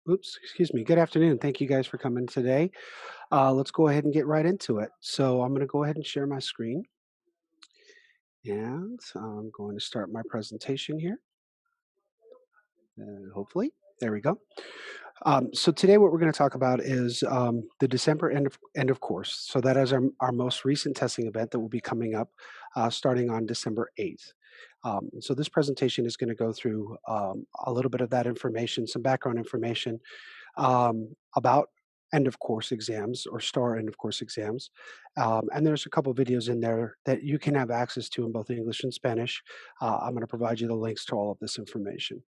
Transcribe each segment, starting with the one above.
Oops, excuse me. Good afternoon. Thank you guys for coming today. Let's go ahead and get right into it. So I'm going to go ahead and share my screen, and I'm going to start my presentation here. Hopefully, there we go. So today, what we're going to talk about is the December end of course. So that is our most recent testing event that will be coming up starting on December 8th. So this presentation is going to go through a little bit of that information, some background information about end of course exams or STAR end of course exams. And there's a couple videos in there that you can have access to in both English and Spanish. I'm going to provide you the links to all of this information.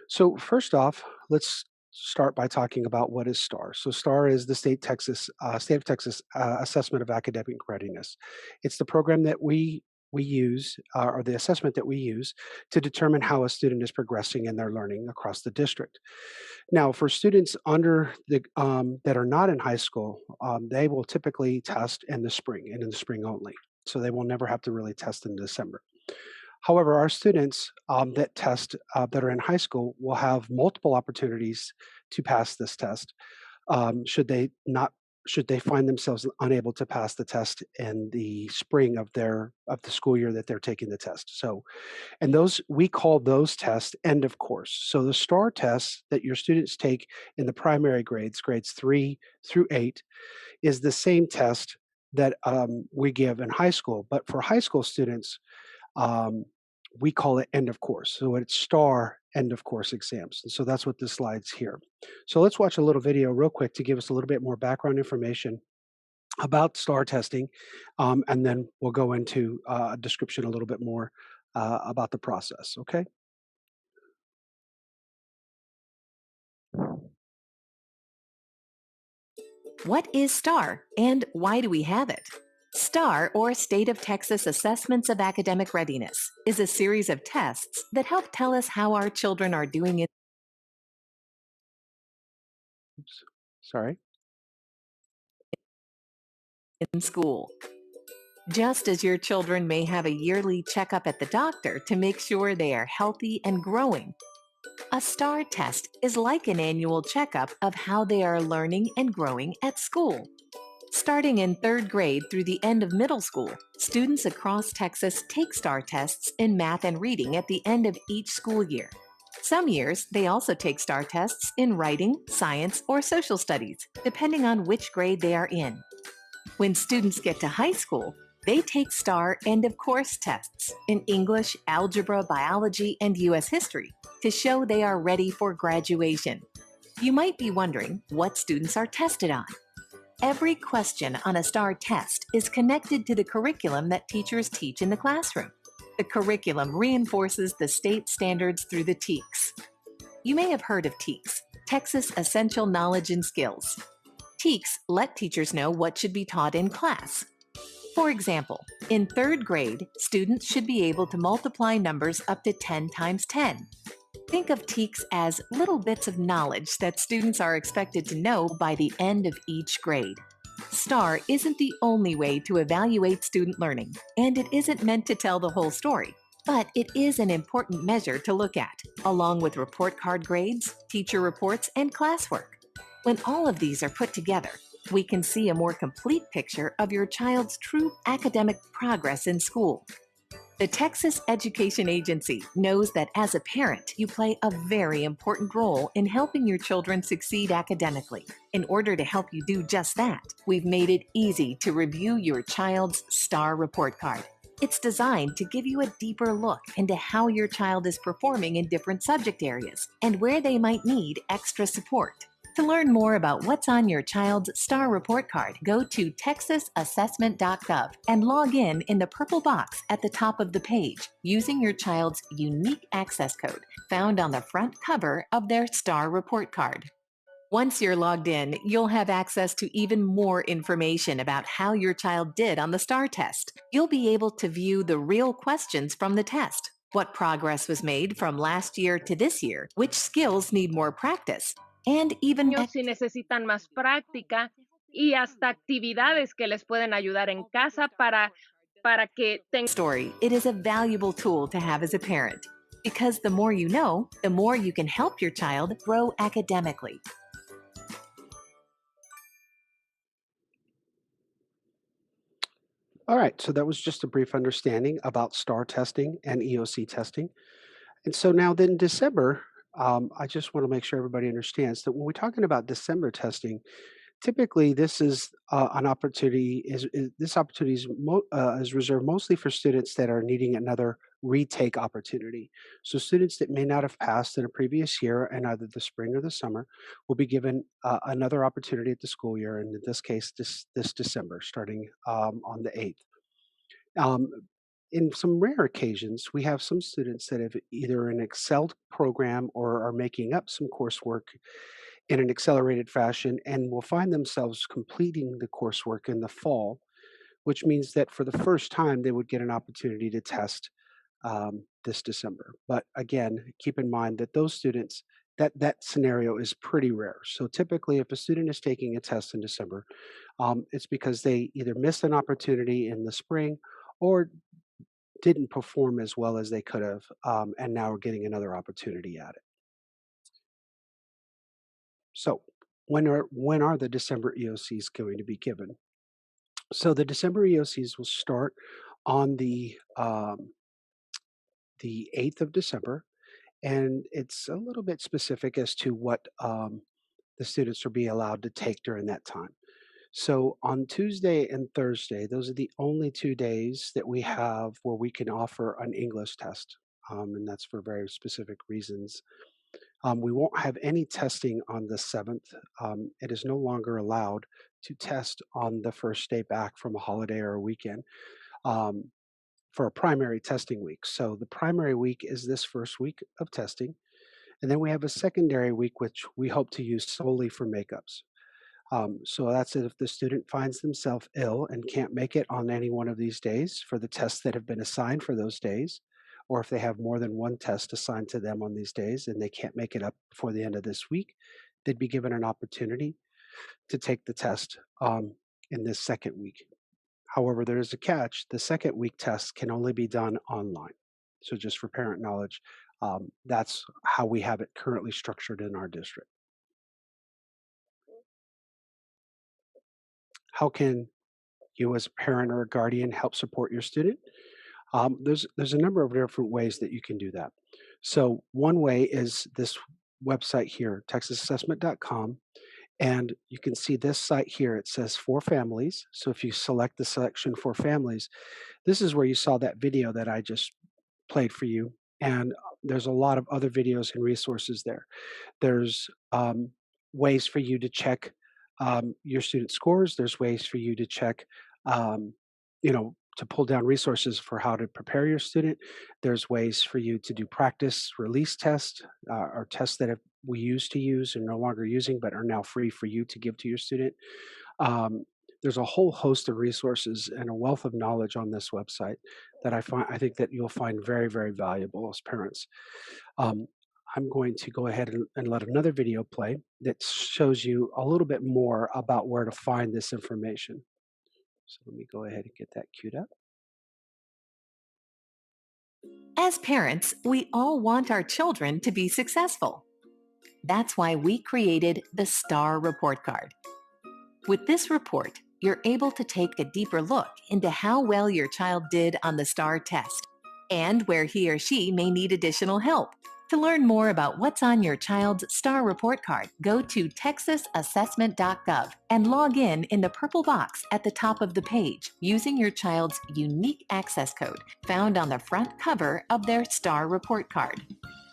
So first off, let's start by talking about what is STAR. So STAR is the state of Texas assessment of academic readiness. It's the program that we use, or the assessment that we use to determine how a student is progressing in their learning across the district. Now, for students under the that are not in high school, they will typically test in the spring and in the spring only. So they will never have to really test in December. However, our students that test that are in high school will have multiple opportunities to pass this test. Should they not? Should they find themselves unable to pass the test in the spring of the school year that they're taking the test? So, and those we call those tests end of course. So the STAR tests that your students take in the primary grades, grades 3 through 8, is the same test that we give in high school. But for high school students, um, we call it end of course. So it's STAR end of course exams. And so that's what this slide's here. So let's watch a little video real quick to give us a little bit more background information about STAR testing, and then we'll go into a description a little bit more about the process. Okay. What is STAR and why do we have it? STAR, or State of Texas Assessments of Academic Readiness, is a series of tests that help tell us how our children are doing Oops. Sorry. in school. Just as your children may have a yearly checkup at the doctor to make sure they are healthy and growing, a STAR test is like an annual checkup of how they are learning and growing at school. Starting in third grade through the end of middle school, students across Texas take STAR tests in math and reading at the end of each school year. Some years, they also take STAR tests in writing, science, or social studies, depending on which grade they are in. When students get to high school, they take STAR end of course tests in English, algebra, biology, and U.S. history to show they are ready for graduation. You might be wondering what students are tested on. Every question on a STAR test is connected to the curriculum that teachers teach in the classroom. The curriculum reinforces the state standards through the TEKS. You may have heard of TEKS, Texas Essential Knowledge and Skills. TEKS let teachers know what should be taught in class. For example, in third grade, students should be able to multiply numbers up to 10 times 10. Think of TEKS as little bits of knowledge that students are expected to know by the end of each grade. STAR isn't the only way to evaluate student learning, and it isn't meant to tell the whole story. But it is an important measure to look at, along with report card grades, teacher reports, and classwork. When all of these are put together, we can see a more complete picture of your child's true academic progress in school. The Texas Education Agency knows that as a parent, you play a very important role in helping your children succeed academically. In order to help you do just that, we've made it easy to review your child's STAR report card. It's designed to give you a deeper look into how your child is performing in different subject areas and where they might need extra support. To learn more about what's on your child's STAR report card, go to texasassessment.gov and log in the purple box at the top of the page using your child's unique access code found on the front cover of their STAR report card. Once you're logged in, you'll have access to even more information about how your child did on the STAR test. You'll be able to view the real questions from the test, what progress was made from last year to this year, which skills need more practice, and even Si necesitan más práctica y hasta actividades que les pueden ayudar en casa para que tengan. story. It is a valuable tool to have as a parent. Because the more you know, the more you can help your child grow academically. All right, so that was just a brief understanding about STAR testing and EOC testing. And so now then December, I just want to make sure everybody understands that when we're talking about December testing, typically this is an opportunity this opportunity is reserved mostly for students that are needing another retake opportunity. So students that may not have passed in a previous year in either the spring or the summer will be given another opportunity at the school year, and in this case, this December, starting on the 8th. Um, in some rare occasions, we have some students that have either an excelled program or are making up some coursework in an accelerated fashion and will find themselves completing the coursework in the fall, which means that for the first time, they would get an opportunity to test this December. But again, keep in mind that those students, that scenario is pretty rare. So typically, if a student is taking a test in December, it's because they either missed an opportunity in the spring or didn't perform as well as they could have, and now are getting another opportunity at it. So, when are the December EOCs going to be given? So the December EOCs will start on the 8th of December, and it's a little bit specific as to what the students will be allowed to take during that time. So on Tuesday and Thursday, those are the only 2 days that we have where we can offer an English test, and that's for very specific reasons. We won't have any testing on the 7th. It is no longer allowed to test on the first day back from a holiday or a weekend um, for a primary testing week. So the primary week is this first week of testing. And then we have a secondary week, which we hope to use solely for makeups. So that's if the student finds themselves ill and can't make it on any one of these days for the tests that have been assigned for those days, or if they have more than one test assigned to them on these days and they can't make it up before the end of this week, they'd be given an opportunity to take the test in this second week. However, there is a catch. The second week test can only be done online. So just for parent knowledge, that's how we have it currently structured in our district. How can you as a parent or a guardian help support your student? There's a number of different ways that you can do that. So one way is this website here, texasassessment.com, and you can see this site here. It says for families. So if you select the selection for families, this is where you saw that video that I just played for you. And there's a lot of other videos and resources there. There's ways for you to check your student scores. There's ways for you to check, um, to pull down resources for how to prepare your student. There's ways for you to do practice release tests or tests that we used to use and no longer using, but are now free for you to give to your student. Um, there's a whole host of resources and a wealth of knowledge on this website that I think that you'll find very, very valuable as parents. Um, I'm going to go ahead and let another video play that shows you a little bit more about where to find this information. So let me go ahead and get that queued up. As parents, we all want our children to be successful. That's why we created the STAR Report Card. With this report, you're able to take a deeper look into how well your child did on the STAR test and where he or she may need additional help. To learn more about what's on your child's STAR report card, go to texasassessment.gov and log in the purple box at the top of the page using your child's unique access code found on the front cover of their STAR report card.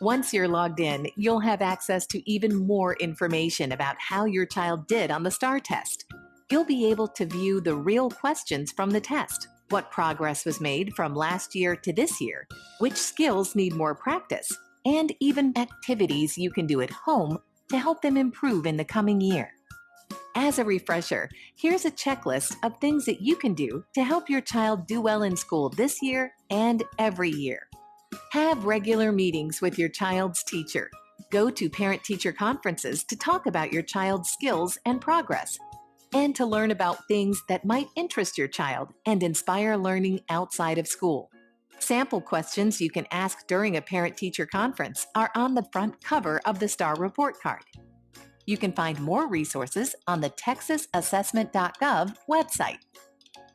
Once you're logged in, you'll have access to even more information about how your child did on the STAR test. You'll be able to view the real questions from the test, what progress was made from last year to this year, which skills need more practice, and even activities you can do at home to help them improve in the coming year. As a refresher, here's a checklist of things that you can do to help your child do well in school this year and every year. Have regular meetings with your child's teacher. Go to parent-teacher conferences to talk about your child's skills and progress, and to learn about things that might interest your child and inspire learning outside of school. Sample questions you can ask during a parent teacher conference are on the front cover of the STAR report card. You can find more resources on the texasassessment.gov website.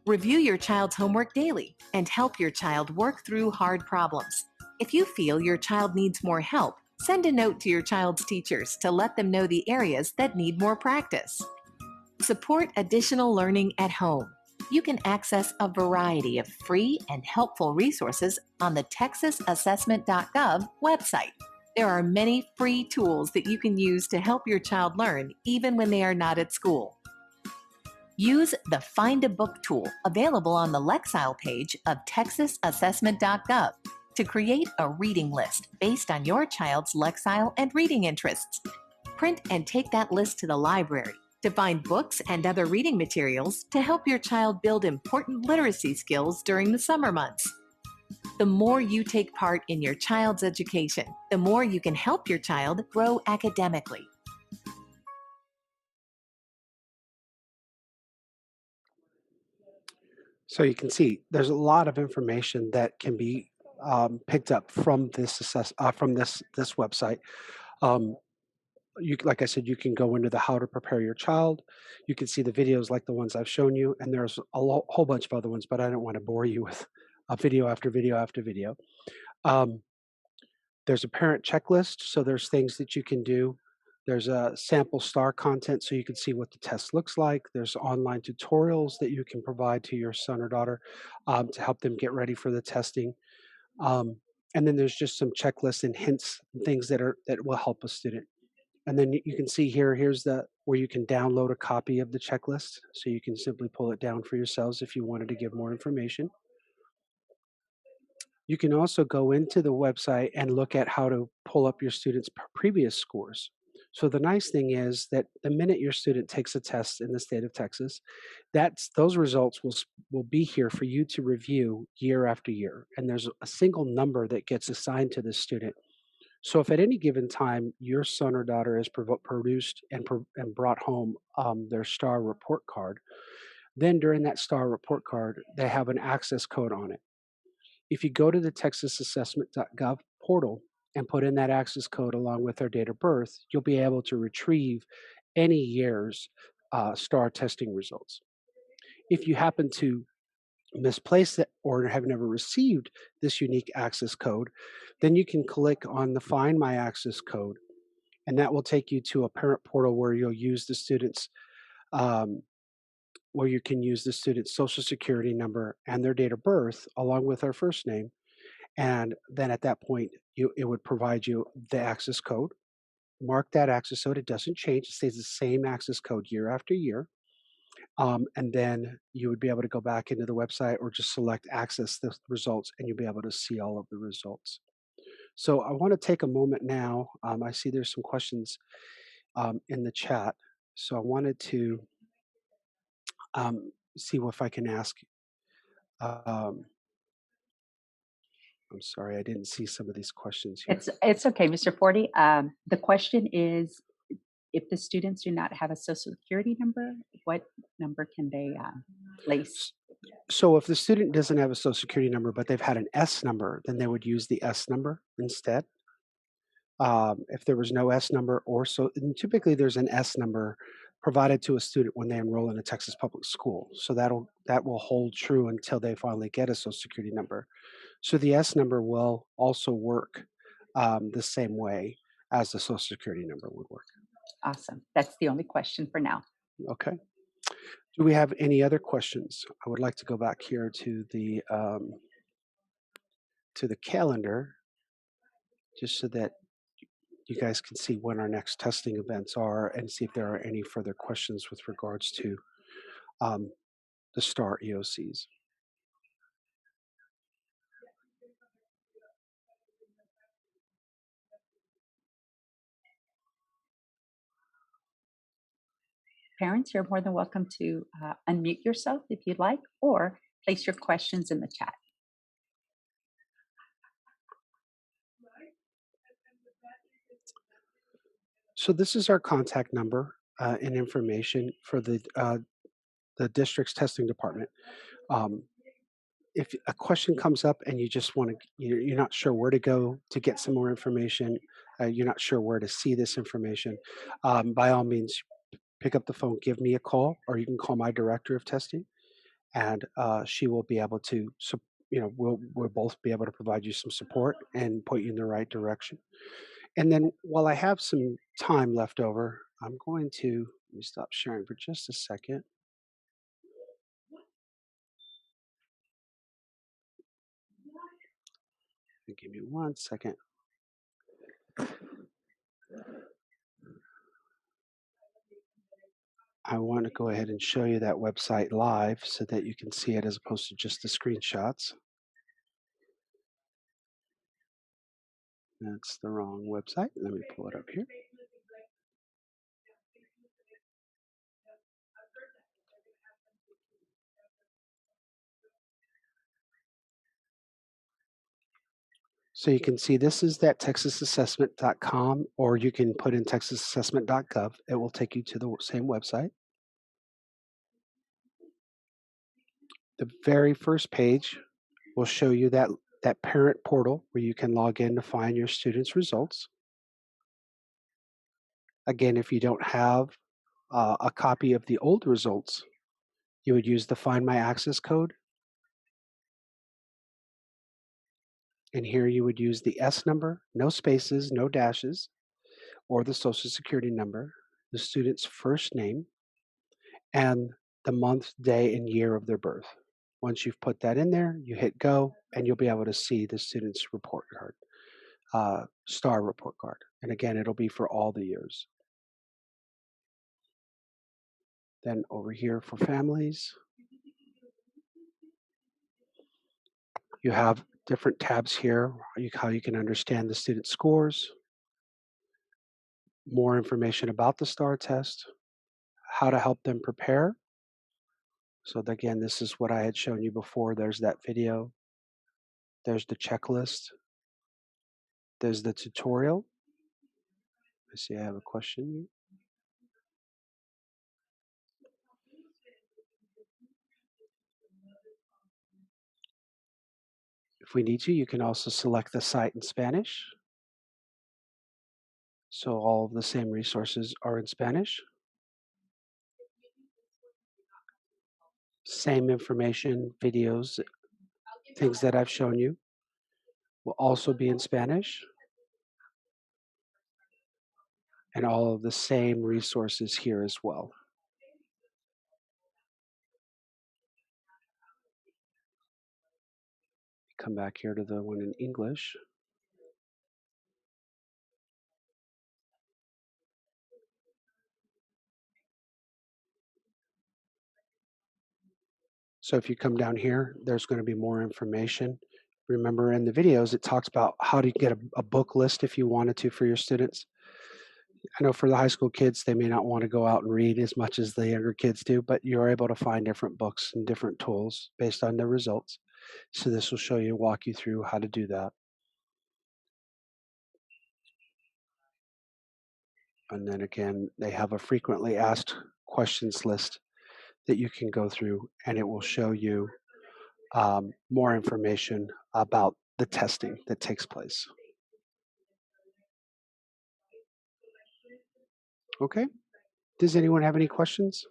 Review your child's homework daily and help your child work through hard problems. If you feel your child needs more help, send a note to your child's teachers to let them know the areas that need more practice. Support additional learning at home. You can access a variety of free and helpful resources on the texasassessment.gov website. There are many free tools that you can use to help your child learn even when they are not at school. Use the Find a Book tool available on the Lexile page of texasassessment.gov to create a reading list based on your child's Lexile and reading interests. Print and take that list to the library to find books and other reading materials to help your child build important literacy skills during the summer months. The more you take part in your child's education, the more you can help your child grow academically. So you can see there's a lot of information that can be picked up from this website. Um, like I said, you can go into the how to prepare your child. You can see the videos like the ones I've shown you, and there's a whole bunch of other ones, but I don't want to bore you with video after video after video. Um, there's a parent checklist, so there's things that you can do. There's a sample star content, so you can see what the test looks like. There's online tutorials that you can provide to your son or daughter to help them get ready for the testing. Um, and then there's just some checklists and hints, and things that will help a student. And then you can see here, here's the where you can download a copy of the checklist. So you can simply pull it down for yourselves if you wanted to give more information. You can also go into the website and look at how to pull up your students' previous scores. So the nice thing is that the minute your student takes a test in the state of Texas, those results will be here for you to review year after year. And there's a single number that gets assigned to the student. So if at any given time your son or daughter has produced and brought home their STAR report card, then during that STAR report card, they have an access code on it. If you go to the texasassessment.gov portal and put in that access code along with their date of birth, you'll be able to retrieve any year's STAR testing results. If you happen to misplace it or have never received this unique access code, then you can click on the Find My Access Code, and that will take you to a parent portal where you'll use the student's um, where you can use the student's social security number and their date of birth along with their first name. And then at that point, it would provide you the access code. Mark that access code. It doesn't change. It stays the same access code year after year. And then you would be able to go back into the website or just select access the results, and you'll be able to see all of the results. So I want to take a moment now. I see there's some questions in the chat. So I wanted to see if I can ask. Um, I'm sorry, I didn't see some of these questions here. It's okay, Mr. Forty. The question is, if the students do not have a social security number, what number can they place? So if the student doesn't have a social security number, but they've had an S number, then they would use the S number instead. If there was no S number and typically there's an S number provided to a student when they enroll in a Texas public school. So that will hold true until they finally get a social security number. So the S number will also work the same way as the social security number would work. Awesome. That's the only question for now. Okay. Do we have any other questions? I would like to go back here to the calendar just so that you guys can see when our next testing events are and see if there are any further questions with regards to um, the STAR EOCs. Parents, you're more than welcome to unmute yourself if you'd like, or place your questions in the chat. So this is our contact number and information for the district's testing department. Um, if a question comes up and you just want to, you're not sure where to go to get some more information, you're not sure where to see this information, by all means, pick up the phone, give me a call, or you can call my director of testing, and she will be able to, we'll both be able to provide you some support and point you in the right direction. And then while I have some time left over, I'm going to let me stop sharing for just a second. Give me 1 second. I want to go ahead and show you that website live so that you can see it as opposed to just the screenshots. That's the wrong website. Let me pull it up here. So you can see this is that texasassessment.com, or you can put in texasassessment.gov. It will take you to the same website. The very first page will show you that parent portal where you can log in to find your students' results. Again, if you don't have a copy of the old results, you would use the Find My Access code. And here you would use the S number, no spaces, no dashes, or the Social Security number, the student's first name, and the month, day, and year of their birth. Once you've put that in there, you hit go, and you'll be able to see the student's report card, STAR report card. And again, it'll be for all the years. Then over here for families, you have different tabs here, how you can understand the student scores, more information about the STAR test, how to help them prepare. So again, this is what I had shown you before. There's that video. There's the checklist. There's the tutorial. I see I have a question. If we need to, you can also select the site in Spanish. So all of the same resources are in Spanish. Same information, videos, things that I've shown you will also be in Spanish. And all of the same resources here as well. Come back here to the one in English. So if you come down here, there's going to be more information. Remember in the videos, it talks about how to get a book list if you wanted to for your students. I know for the high school kids, they may not want to go out and read as much as the younger kids do, but you're able to find different books and different tools based on their results. So this will show you, walk you through how to do that. And then again, they have a frequently asked questions list that you can go through, and it will show you more information about the testing that takes place. Okay. Does anyone have any questions?